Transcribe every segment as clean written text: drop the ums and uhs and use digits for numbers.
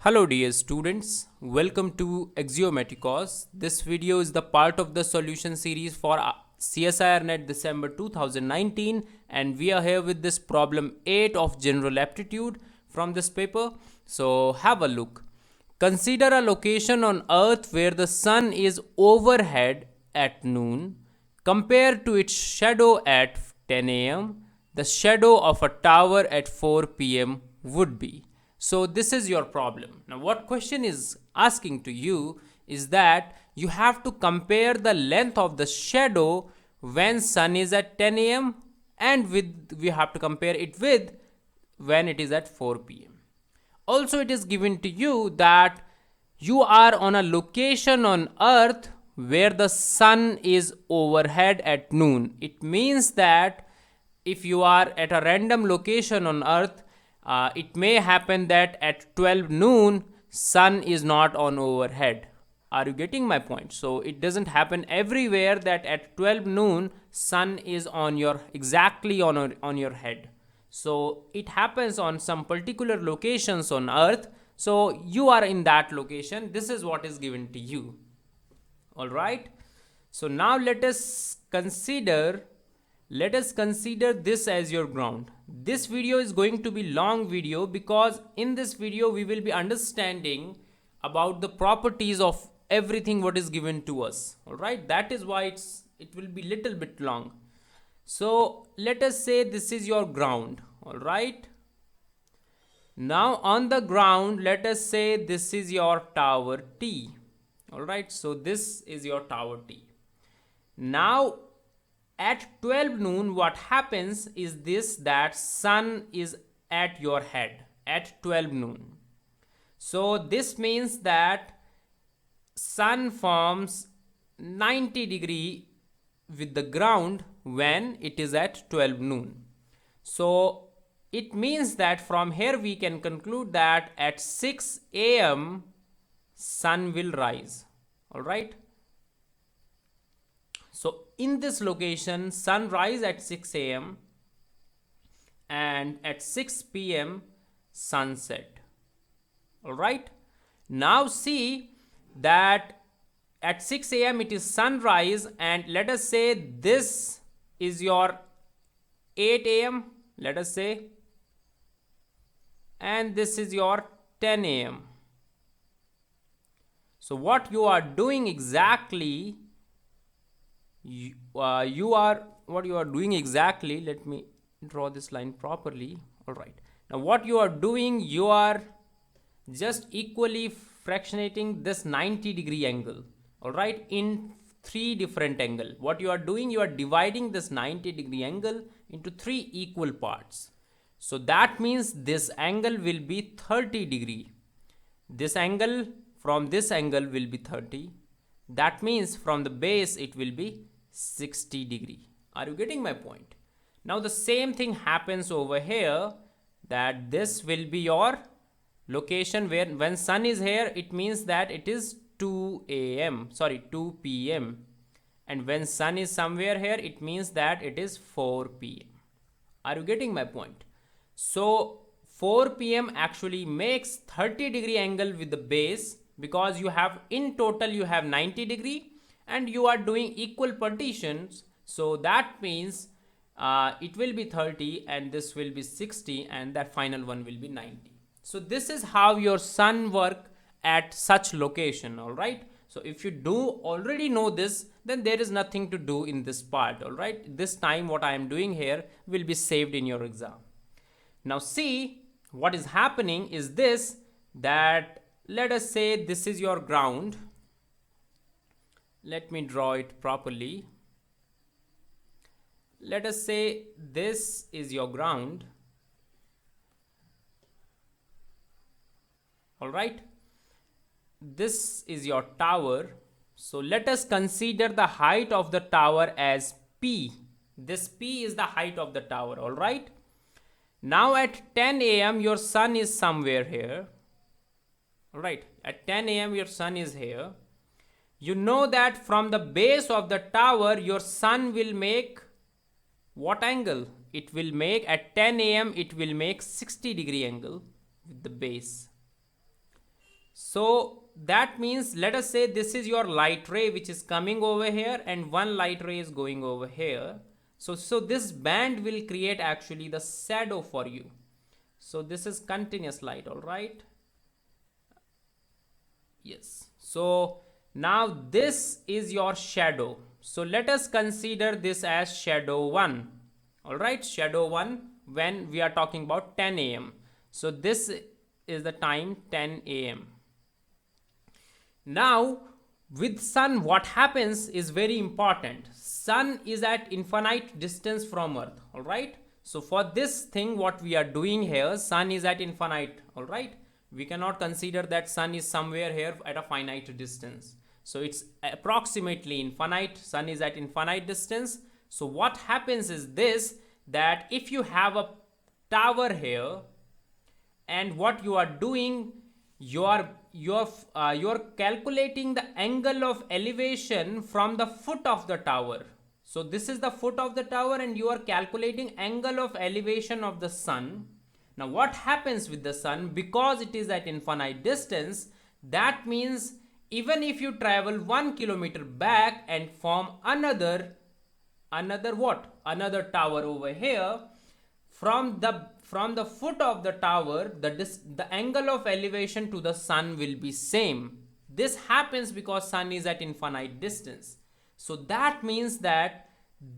Hello dear students, welcome to Axiomaticos. This video is the part of the solution series for CSIR NET December 2019 and we are here with this problem 8 of general aptitude from this paper. So have a look. Consider a location on earth where the sun is overhead at noon compared to its shadow at 10 am. The shadow of a tower at 4 pm would be. So this is your problem. Now what question is asking to you is that you have to compare the length of the shadow when sun is at 10 am and we have to compare it with when it is at 4 pm. Also it is given to you that you are on a location on earth where the sun is overhead at noon. It means that if you are at a random location on earth, it may happen that at 12 noon sun is not on overhead. Are you getting my point? So it doesn't happen everywhere that at 12 noon sun is on your exactly on your head. So it happens on some particular locations on earth. So you are in that location. This is what is given to you. All right. So now let us consider this as your ground. This video is going to be long video because in this video we will be understanding about the properties of everything what is given to us. All right, that is why it will be little bit long. So let us say this is your ground. All right, now on the ground let us say this is your tower T. All right, so this is your tower T. Now at 12 noon what happens is this, that sun is at your head at 12 noon. So this means that sun forms 90 degree with the ground when it is at 12 noon. So it means that from here we can conclude that at 6 am sun will rise. All right, so in this location sunrise at 6 am and at 6 pm sunset. All right, now see that at 6 am it is sunrise and let us say this is your 8 am, let us say, and this is your 10 am. So what you are doing exactly, what you are doing exactly, let me draw this line properly. All right, now what you are doing, you are just equally fractionating this 90 degree angle. All right, in three different angle. What you are doing, you are dividing this 90 degree angle into three equal parts. So that means this angle will be 30 degree. This angle from this angle will be 30. That means from the base it will be 60 degree. Are you getting my point? Now the same thing happens over here, that this will be your location where when sun is here it means that it is 2 pm, and when sun is somewhere here it means that it is 4 pm. Are you getting my point? So 4 pm actually makes 30 degree angle with the base, because you have in total you have 90 degree and you are doing equal partitions. So that means it will be 30 and this will be 60 and that final one will be 90. So this is how your sun work at such location. All right, so if you do already know this, then there is nothing to do in this part. All right, this time what I am doing here will be saved in your exam. Now see what is happening is this, that let us say this is your ground. Let me draw it properly. Let us say this is your ground. All right, this is your tower. So let us consider the height of the tower as P. This P is the height of the tower. All right, now at 10 am your sun is somewhere here. All right, at 10 am your sun is here. You know that from the base of the tower your sun will make what angle? It will make at 10 am it will make 60 degree angle with the base. So that means, let us say this is your light ray which is coming over here and one light ray is going over here. So this band will create actually the shadow for you. So this is continuous light, all right? Yes. So now this is your shadow. So let us consider this as shadow 1. All right, shadow 1 when we are talking about 10 a.m. So this is the time 10 a.m. Now with sun, what happens is very important. Sun is at infinite distance from earth, all right? So for this thing what we are doing here, sun is at infinite, all right? We cannot consider that sun is somewhere here at a finite distance. So it's approximately infinite, sun is at infinite distance. So what happens is this, that if you have a tower here, and what you are doing, you're calculating the angle of elevation from the foot of the tower. So this is the foot of the tower and you are calculating angle of elevation of the sun. Now what happens with the sun, because it is at infinite distance, that means even if you travel 1 kilometer back and form another tower over here, from the foot of the tower, the angle of elevation to the sun will be same. This happens because sun is at infinite distance. So that means that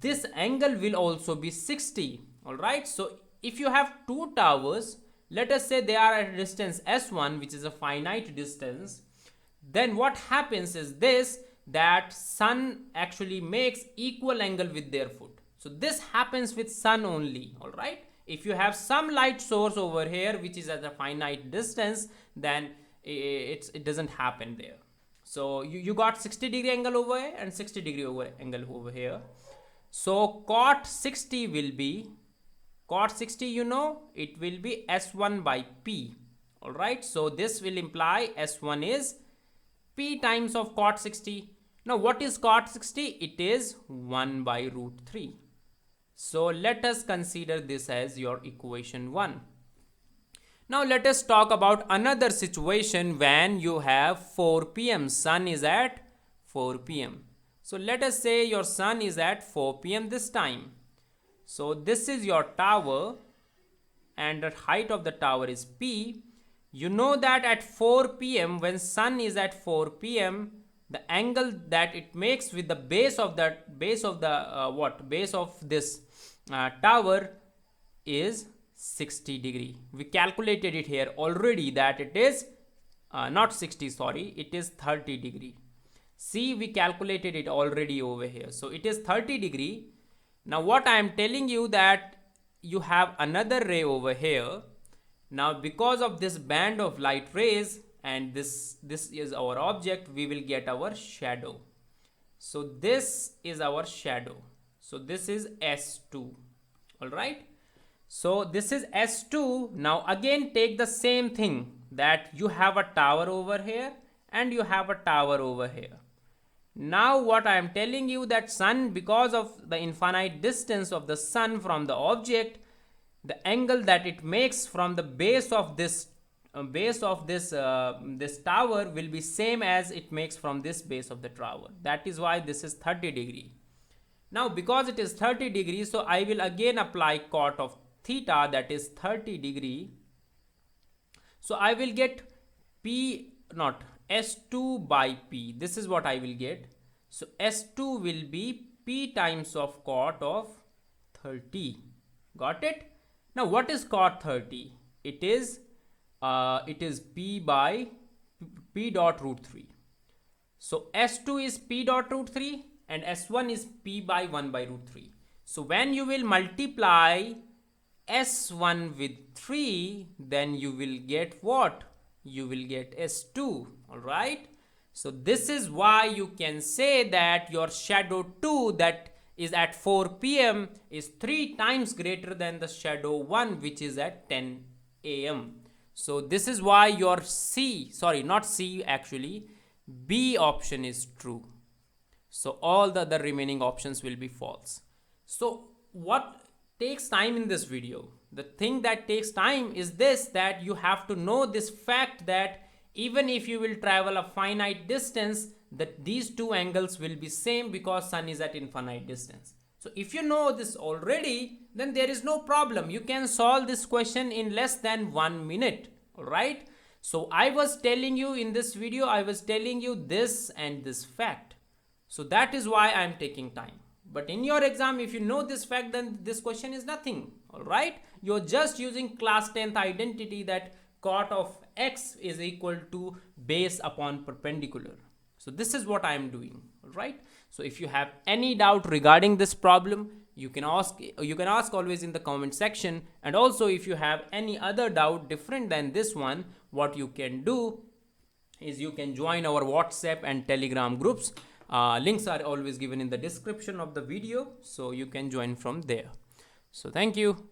this angle will also be 60. All right. So if you have two towers, let us say they are at a distance s1, which is a finite distance, then what happens is this, that sun actually makes equal angle with their foot. So this happens with sun only, all right? If you have some light source over here which is at a finite distance, then it doesn't happen there. So you got 60-degree angle over here and 60-degree angle over here. So cot 60 will be, cot 60, you know, it will be S1 by P, all right? So this will imply S1 is P times of cot 60. Now what is cot 60? It is 1 by root 3. So let us consider this as your equation 1. Now let us talk about another situation when you have 4 p.m. Sun is at 4 p.m. So let us say your sun is at 4 p.m. this time. So this is your tower and the height of the tower is P. You know that at 4 p.m. when sun is at 4 p.m., the angle that it makes with the base of this tower is 60-degree. We calculated it here already that it is not 60, sorry, it is 30-degree. See, we calculated it already over here. So it is 30-degree. Now what I am telling you, that you have another ray over here. Now because of this band of light rays and this is our object, we will get our shadow. So this is our shadow. So this is S2, all right? So this is S2. Now again take the same thing, that you have a tower over here and you have a tower over here. Now what I am telling you, that sun, because of the infinite distance of the sun from the object, the angle that it makes from the base of this tower will be same as it makes from this base of the tower. That is why this is 30-degree. Now because it is 30 degrees, so I will again apply cot of theta, that is 30-degree. So I will get S2 by P. This is what I will get. So S2 will be P times of cot of 30. Got it? Now what is cot 30? It is P by P dot root 3. So S2 is P dot root 3 and S1 is P by 1 by root 3. So when you will multiply S1 with 3, then you will get what? You will get S2, all right? So this is why you can say that your shadow 2 that is at 4 p.m. is 3 times greater than the shadow 1 which is at 10 a.m. So this is why your B option is true. So all the other remaining options will be false. So what takes time in this video? The thing that takes time is this, that you have to know this fact, that even if you will travel a finite distance, that these two angles will be same because sun is at infinite distance. So if you know this already, then there is no problem. You can solve this question in less than 1 minute. All right. So I was telling you in this video, I was telling you this and this fact. So that is why I am taking time. But in your exam, if you know this fact, then this question is nothing. All right. You're just using class 10th identity that cot of x is equal to base upon perpendicular. So this is what I am doing. All right. So if you have any doubt regarding this problem, you can ask always in the comment section. And also if you have any other doubt different than this one, what you can do is you can join our WhatsApp and Telegram groups. Links are always given in the description of the video, so you can join from there. So thank you.